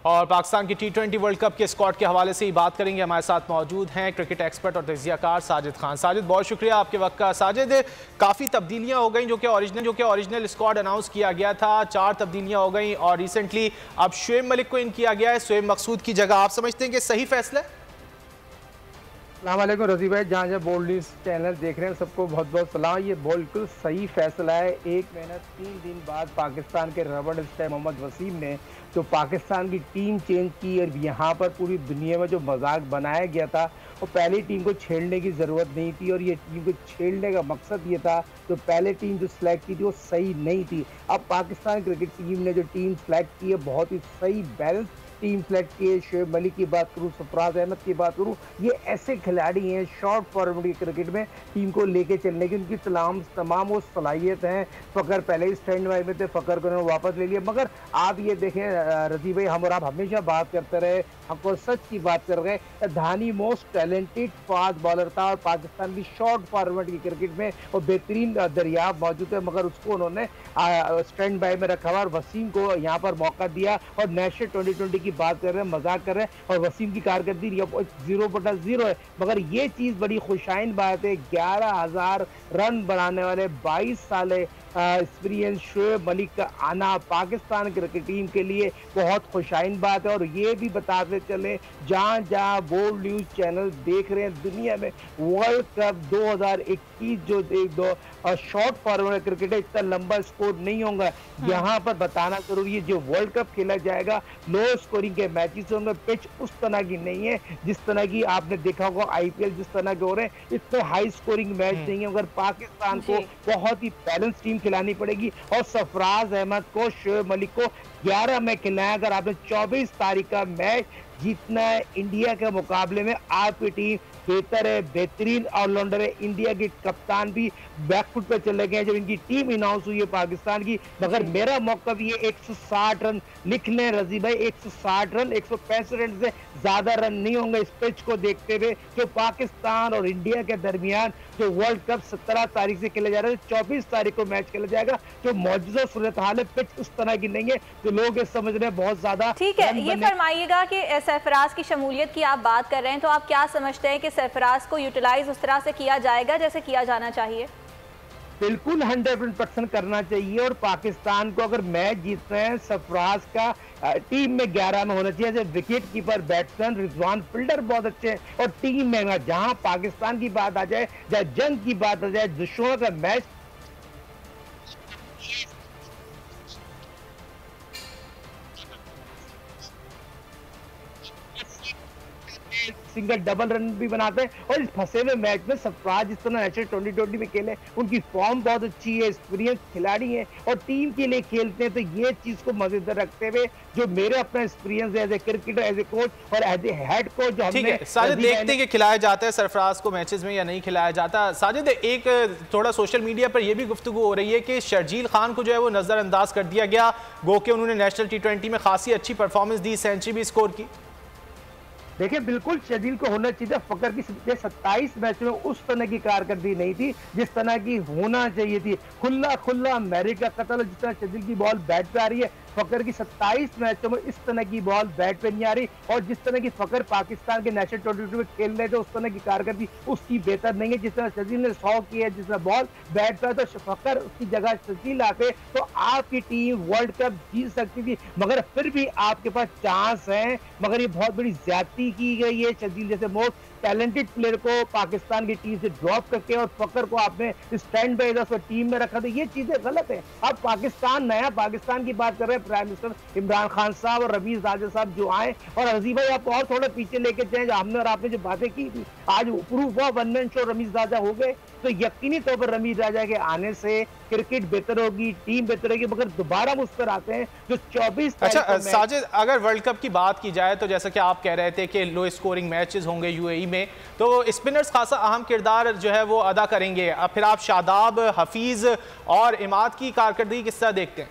और पाकिस्तान की T20 world cup के स्क्वाड के हवाले से ही बात करेंगे। हमारे साथ मौजूद हैं क्रिकेट एक्सपर्ट और तज्जियाकार साजिद खान। साजिद, बहुत शुक्रिया आपके वक्त का। साजिद, काफ़ी तब्दीलियां हो गई जो कि ओरिजिनल स्क्वाड अनाउंस किया गया था, 4 तब्दीलियां हो गई और रिसेंटली अब शुएब मलिक को इन किया गया है शुएब मकसूद की जगह। आप समझते हैं कि सही फैसला है? अस्सलाम वालेकुम रज़ी भाई, जहाँ बोल्ड न्यूज़ चैनल देख रहे हैं सबको बहुत बहुत सलाम। ये बिल्कुल सही फैसला है। 1 महीना 3 दिन बाद पाकिस्तान के रबड़ स्टार मोहम्मद वसीम ने तो पाकिस्तान की टीम चेंज की और यहाँ पर पूरी दुनिया में जो मजाक बनाया गया था वो पहली टीम को छेड़ने की ज़रूरत नहीं थी और ये टीम को छेड़ने का मकसद ये था जो पहले टीम जो सिलेक्ट की थी वो सही नहीं थी। अब पाकिस्तान क्रिकेट टीम ने जो टीम सेलेक्ट की है बहुत ही सही बैलेंस टीम सेलेक्ट किए। शुएब मलिक की बात करूँ, सरफराज अहमद की बात करूँ, ये ऐसे खिलाड़ी हैं शॉर्ट फॉर्मेट की क्रिकेट में टीम को लेके चलने की उनकी तमाम वो सलाहियत हैं। फ़कर पहले ही स्टैंड बाई में थे, फ़कर को उन्होंने वापस ले लिया। मगर आप ये देखें रज़ी भाई, हम और आप हमेशा बात करते रहे, हमको सच की बात कर रहे हैं, धानी मोस्ट टैलेंटेड फास्ट बॉलर था और पाकिस्तान की शॉर्ट फॉर्मेट की क्रिकेट में वो बेहतरीन दरियाब मौजूद है, मगर उसको उन्होंने स्टैंड बाई में रखा हुआ और वसीम को यहाँ पर मौका दिया और नेशनल 2020 की बात कर रहे हैं, मजाक कर रहे हैं और वसीम की कारकर्दगी 0/0 है। मगर ये चीज बड़ी खुशाइन बात है, 11,000 रन बनाने वाले 22 साल एक्सपीरियंस शुएब मलिक का आना पाकिस्तान क्रिकेट टीम के लिए बहुत खुशाइन बात है। और ये भी बताते चले, जहाँ जहाँ बोल्ड न्यूज चैनल देख रहे हैं दुनिया में वर्ल्ड कप 2021 जो शॉर्ट फॉर्मेट क्रिकेट है, इतना लंबा स्कोर नहीं होगा। यहाँ पर बताना जरूरी है, जो वर्ल्ड कप खेला जाएगा लो स्कोरिंग के मैचेस होंगे। पिच उस तरह की नहीं है जिस तरह की आपने देखा होगा IPL जिस तरह के हो रहे हैं, इतने हाई स्कोरिंग मैच नहीं है। मगर पाकिस्तान को बहुत ही बैलेंस टीम खिलानी पड़ेगी और सरफराज अहमद को शुएब मलिक को 11 में खिलाया। अगर आपने 24 तारीख का मैच जीतना है इंडिया के मुकाबले में, आपकी टीम बेहतर है, बेहतरीन ऑलराउंडर है। इंडिया के कप्तान भी बैकफुट पे चले गए जब इनकी टीम अनाउंस हुई है पाकिस्तान की। मगर मेरा मौका भी ये 160 रन लिख लें रज़ी भाई, 160 रन, 165 रन से ज्यादा रन नहीं होंगे इस पिच को देखते हुए जो पाकिस्तान और इंडिया के दरमियान जो वर्ल्ड कप 17 तारीख से खेला जा रहा है, 24 तारीख को मैच खेला जाएगा। जो मौजूदा सूरत हाल है, पिच उस तरह की नहीं है जो लोग समझ रहे हैं बहुत ज्यादा। ठीक है, ये फरमाइएगा कि सरफराज की शमूलियत की आप बात कर रहे हैं, तो आप क्या समझते हैं कि सरफराज को यूटिलाइज उस तरह से किया जाएगा जैसे किया जाना चाहिए? बिल्कुल 100% करना चाहिए और पाकिस्तान को अगर मैच जीतना है, सरफराज का टीम में 11 में होना चाहिए। जैसे wicket keeper, batsman, Rizwan, fielder बहुत अच्छे हैं और टीम में जहां पाकिस्तान की बात आ जाए, चाहे जंग की बात आ जाए, दुश्मनों का मैच सिंगल डबल रन भी बनाते हैं। और इस फंसे हुए मैच में सरफराज जिस तरह नेशनल 2020 में खेले, उनकी फॉर्म बहुत अच्छी है, एक्सपीरियंस खिलाड़ी हैं और टीम के लिए खेलते हैं। तो ये चीज को मजेदार रखते हुए जो मेरे अपना एक्सपीरियंस है as a cricketer, as a coach और एज ए हेड कोच जो हमने साजिद देखते हैं कि खिलाया जाता है सरफराज को मैचेस में या नहीं खिलाया जाता। साजिद, एक थोड़ा सोशल मीडिया पर यह भी गुफ्तगू हो रही है कि शर्जील खान को जो है वो नजरअंदाज कर दिया गया, गो के उन्होंने नेशनल T20 में खासी अच्छी परफॉर्मेंस दी, सेंचुरी भी स्कोर की। देखिए बिल्कुल शर्जील को होना चाहिए, फकर की 27 मैच में उस तरह की कारकर्दगी नहीं थी जिस तरह की होना चाहिए थी। खुला अमेरिका कतल जिस तरह शर्जील की बॉल बैट पे आ रही है, फकर की 27 मैचों में इस तरह की बॉल बैट पे नहीं आ रही। और जिस तरह की फकर पाकिस्तान के नेशनल 2020 में खेल रहे थे उस तरह की कारकर्दगी उसकी बेहतर नहीं है। जिस तरह शर्जील ने 100 किया, जिस तरह बॉल बैट पे, तो फकर उसकी जगह शर्जील आते तो आपकी टीम वर्ल्ड कप जीत सकती थी। मगर फिर भी आपके पास चांस है, मगर ये बहुत बड़ी ज्यादती की गई है। शर्जील जैसे मोस्ट टैलेंटेड प्लेयर को पाकिस्तान की टीम से ड्रॉप करके और फकर को आपने स्टैंड बाय टीम में रखा था, ये चीजें गलत है। अब पाकिस्तान, नया पाकिस्तान की बात कर रहे हैं, प्राइम मिनिस्टर इमरान खान साहब और रमीज राजा साहब जो आए। और रज़ी भाई आप और थोड़ा पीछे लेके जाए, हमने और आपने जो बातें की थी, आज प्रूफ हुआ, वन मैन शो रमीज राजा हो गए। तो यकीनी तौर पर रमीज राजा के आने से क्रिकेट बेहतर होगी, टीम बेहतर होगी। मगर दोबारा उस पर आते हैं जो 24। अच्छा साजिद, अगर वर्ल्ड कप की बात की जाए तो जैसा कि आप कह रहे थे कि लो स्कोरिंग मैचेस होंगे UAE में, तो स्पिनर्स खासा अहम किरदार जो है वो अदा करेंगे। अब फिर आप शादाब, हफीज और इमाद की कारकर्दगी किस तरह देखते हैं?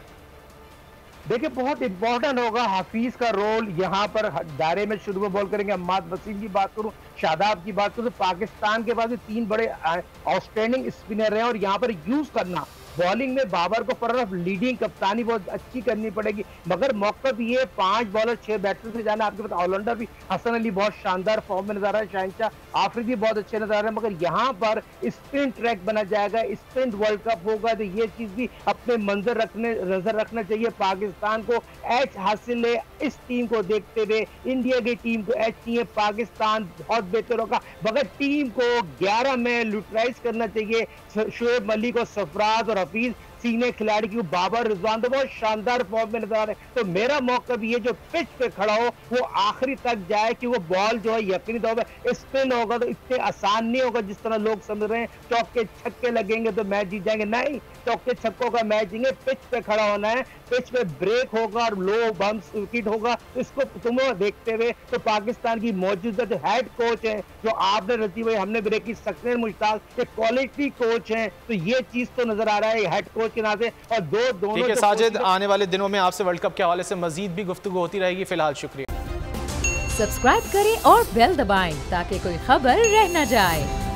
देखिए बहुत इंपॉर्टेंट होगा हफीज का रोल यहाँ पर दायरे में। शुरू में बॉल करेंगे, अम्माद वसीम की बात करूँ, शादाब की बात करूँ, तो पाकिस्तान के पास 3 बड़े आउटस्टैंडिंग स्पिनर हैं और यहाँ पर यूज करना बॉलिंग में बाबर को फर्स्ट लीडिंग कप्तानी बहुत अच्छी करनी पड़ेगी, मगर मौका भी ये 5 बॉलर 6 बैट्समैन से जाना। आपके पास ऑलराउंडर भी हसन अली बहुत शानदार फॉर्म में नजर आ रहा है, शहनशाह आफरीदी बहुत अच्छे नजर आ रहे हैं, मगर यहाँ पर स्पिन ट्रैक बना जाएगा, स्पिन वर्ल्ड कप होगा, तो ये चीज भी अपने नजर रखना चाहिए। पाकिस्तान को एच हासिल है, इस टीम को देखते हुए इंडिया की टीम को एच नहीं है, पाकिस्तान बहुत बेहतर होगा, मगर टीम को 11 में यूटिलाइज करना चाहिए। शोएब मलिक और सरफराज और हफीज सीने खिलाड़ी की, बाबर रिजवान तो बहुत शानदार फॉर्म में नजर आ रहे हैं। तो मेरा मौका भी ये जो पिच पे खड़ा हो वो आखिरी तक जाए, कि वो बॉल जो है यकीनी तौर पे स्पिन होगा तो इतने आसान नहीं होगा जिस तरह लोग समझ रहे हैं चौके छक्के लगेंगे तो मैच जीत जाएंगे। नहीं, चौके छक्कों का मैच जीतेंगे, पिच पे खड़ा होना है, पिच पे ब्रेक होगा और लो बम्स विकेट होगा। तो इसको तुम्हें देखते हुए तो पाकिस्तान की मौजूदा जो हेड कोच है, जो आपने रजी भाई हमने ब्रेक की सक्सेस मुश्ताक के क्वालिटी कोच हैं, तो ये चीज तो नजर आ रहा है हेड कोच के नाते। और दोनों ठीक है साजिद, आने वाले दिनों में आपसे वर्ल्ड कप के हवाले से मजीद भी गुफ्तगू होती रहेगी। फिलहाल शुक्रिया। सब्सक्राइब करें और बेल दबाएं ताकि कोई खबर रह न जाए।